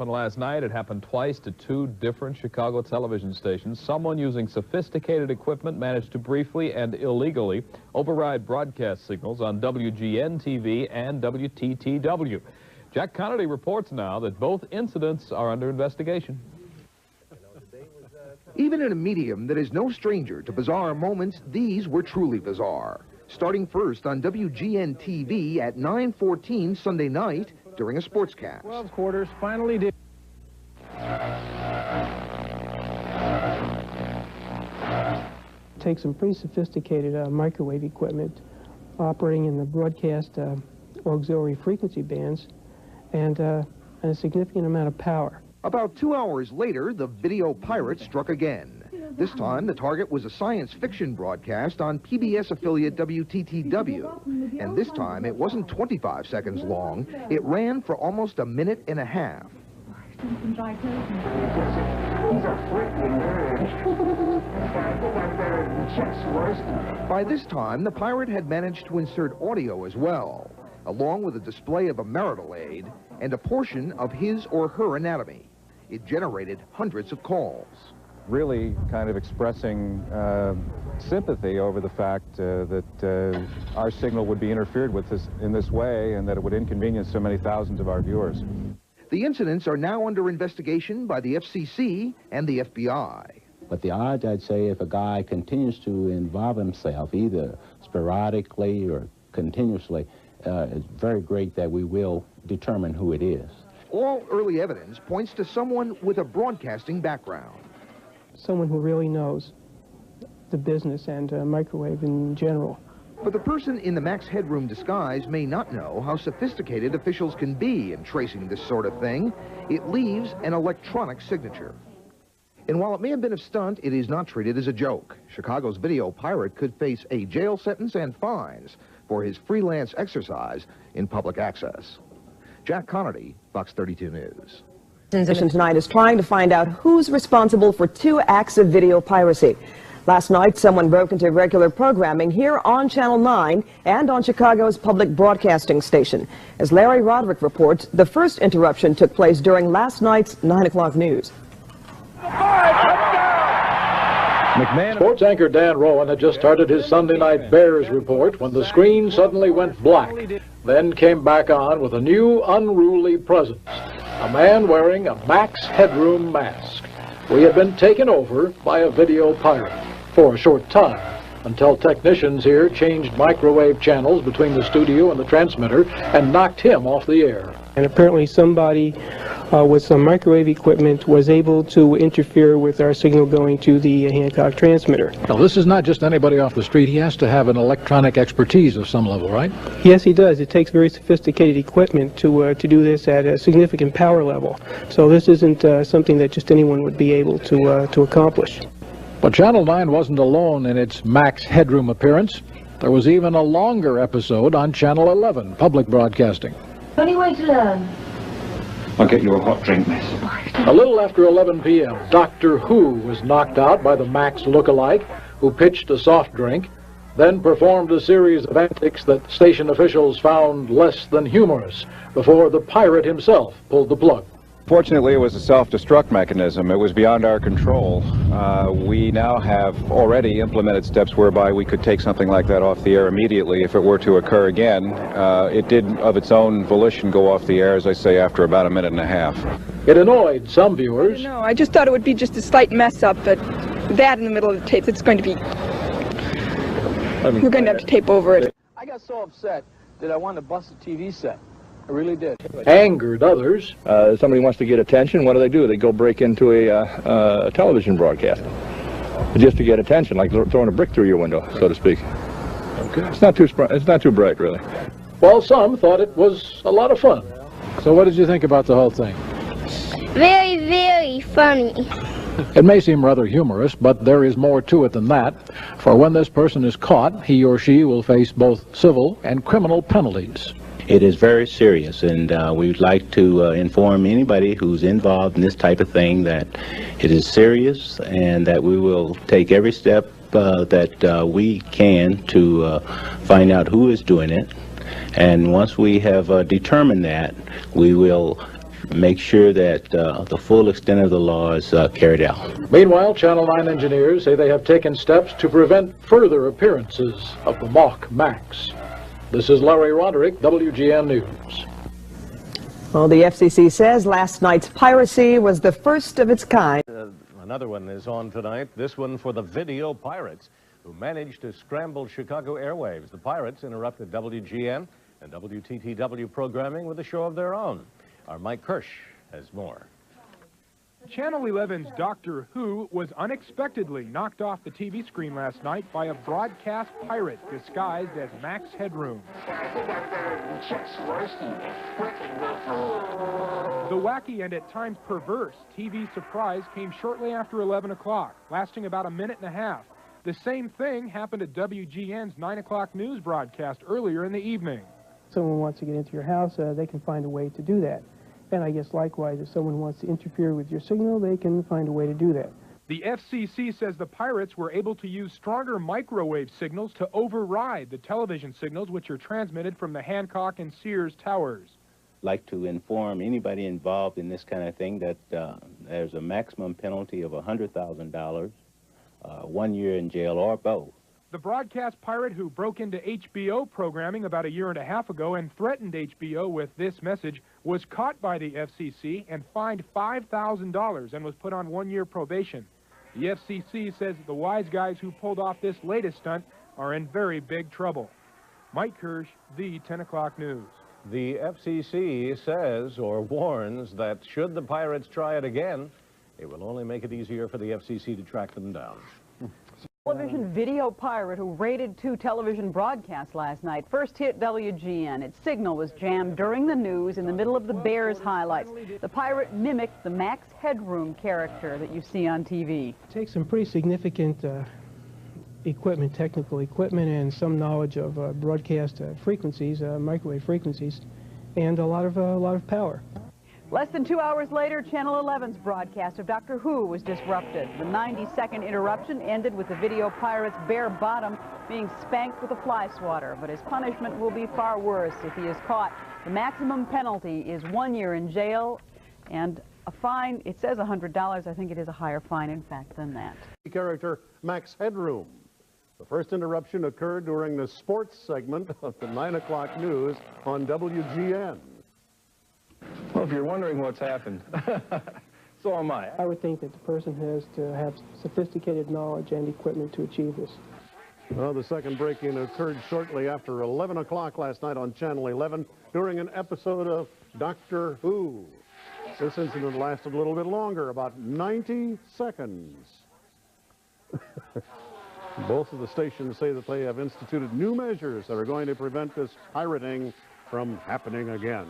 happened last night. It happened twice to two different Chicago television stations. Someone using sophisticated equipment managed to briefly and illegally override broadcast signals on WGN-TV and WTTW. Jack Connolly reports now that both incidents are under investigation. Even in a medium that is no stranger to bizarre moments, these were truly bizarre. Starting first on WGN-TV at 9:14 Sunday night during a sportscast. 12 quarters finally did. Take some pretty sophisticated microwave equipment operating in the broadcast auxiliary frequency bands and a significant amount of power. About 2 hours later, the video pirate struck again. This time, the target was a science fiction broadcast on PBS affiliate WTTW. And this time, it wasn't 25 seconds long. It ran for almost a minute and a half. By this time, the pirate had managed to insert audio as well, along with a display of a marital aid and a portion of his or her anatomy. It generated hundreds of calls. Really kind of expressing sympathy over the fact that our signal would be interfered with in this way and that it would inconvenience so many thousands of our viewers. The incidents are now under investigation by the FCC and the FBI. But the odds, I'd say, if a guy continues to involve himself, either sporadically or continuously, is very great that we will determine who it is. All early evidence points to someone with a broadcasting background. Someone who really knows the business and microwave in general. But the person in the Max Headroom disguise may not know how sophisticated officials can be in tracing this sort of thing. It leaves an electronic signature. And while it may have been a stunt, it is not treated as a joke. Chicago's video pirate could face a jail sentence and fines for his freelance exercise in public access. Jack Connolly, Fox 32 News. Tonight is trying to find out who's responsible for 2 acts of video piracy. Last night, someone broke into regular programming here on Channel 9 and on Chicago's public broadcasting station. As Larry Roderick reports, the first interruption took place during last night's 9 o'clock news. Sports anchor Dan Rowan had just started his Sunday night Bears report when the screen suddenly went black, then came back on with a new unruly presence. A man wearing a Max Headroom mask. We had been taken over by a video pirate for a short time, until technicians here changed microwave channels between the studio and the transmitter and knocked him off the air. And apparently somebody with some microwave equipment was able to interfere with our signal going to the Hancock transmitter. Now, this is not just anybody off the street. He has to have an electronic expertise of some level, right? Yes, he does. It takes very sophisticated equipment to do this at a significant power level. So this isn't something that just anyone would be able to accomplish. But Channel 9 wasn't alone in its Max Headroom appearance. There was even a longer episode on Channel 11, public broadcasting. Only way to learn. I'll get you a hot drink, miss. A little after 11 p.m., Doctor Who was knocked out by the Max look-alike, who pitched a soft drink, then performed a series of antics that station officials found less than humorous, before the pirate himself pulled the plug. Fortunately, it was a self-destruct mechanism. It was beyond our control. We now have already implemented steps whereby we could take something like that off the air immediately if it were to occur again. It did, of its own volition, go off the air, as I say, after about a minute and a half. It annoyed some viewers. No, I just thought it would be just a slight mess-up, but that in the middle of the tape, it's going to be... We're going to have to tape over it. I got so upset that I wanted to bust the TV set. I really did. Angered others. Somebody wants to get attention, what do? They go break into a television broadcast just to get attention, like throwing a brick through your window, so to speak. Okay. It's not too bright, really. Well, some thought it was a lot of fun. So what did you think about the whole thing? Very, very funny. It may seem rather humorous, but there is more to it than that. For when this person is caught, he or she will face both civil and criminal penalties. It is very serious, and we'd like to inform anybody who's involved in this type of thing that it is serious and that we will take every step that we can to find out who is doing it. And once we have determined that, we will make sure that the full extent of the law is carried out. Meanwhile, Channel 9 engineers say they have taken steps to prevent further appearances of the mock Max. This is Larry Roderick, WGN News. Well, the FCC says last night's piracy was the first of its kind. Another one is on tonight, this one for the video pirates who managed to scramble Chicago airwaves. The pirates interrupted WGN and WTTW programming with a show of their own. Our Mike Kirsch has more. Channel 11's Doctor Who was unexpectedly knocked off the TV screen last night by a broadcast pirate disguised as Max Headroom. The wacky and at times perverse TV surprise came shortly after 11 o'clock, lasting about a minute and a half. The same thing happened at WGN's 9 o'clock news broadcast earlier in the evening. Someone wants to get into your house, they can find a way to do that. And I guess likewise, if someone wants to interfere with your signal, they can find a way to do that. The FCC says the pirates were able to use stronger microwave signals to override the television signals which are transmitted from the Hancock and Sears towers. I'd like to inform anybody involved in this kind of thing that there's a maximum penalty of $100,000, 1 year in jail, or both. The broadcast pirate who broke into HBO programming about a year and a half ago and threatened HBO with this message was caught by the FCC and fined $5,000 and was put on 1 year probation. The FCC says the wise guys who pulled off this latest stunt are in very big trouble. Mike Kirsch, the 10 o'clock news. The FCC says or warns that should the pirates try it again, it will only make it easier for the FCC to track them down. Television video pirate who raided 2 television broadcasts last night first hit WGN. Its signal was jammed during the news in the middle of the Bears highlights. The pirate mimicked the Max Headroom character that you see on TV. It takes some pretty significant equipment, technical equipment, and some knowledge of broadcast frequencies, microwave frequencies, and a lot of power. Less than 2 hours later, Channel 11's broadcast of Doctor Who was disrupted. The 90-second interruption ended with the video pirate's bare bottom being spanked with a fly swatter. But his punishment will be far worse if he is caught. The maximum penalty is 1 year in jail and a fine. It says $100. I think it is a higher fine, in fact, than that. Character Max Headroom. The first interruption occurred during the sports segment of the 9 o'clock news on WGN. Well, if you're wondering what's happened, so am I. I would think that the person has to have sophisticated knowledge and equipment to achieve this. Well, the second break-in occurred shortly after 11 o'clock last night on Channel 11 during an episode of Doctor Who. This incident lasted a little bit longer, about 90 seconds. Both of the stations say that they have instituted new measures that are going to prevent this pirating from happening again.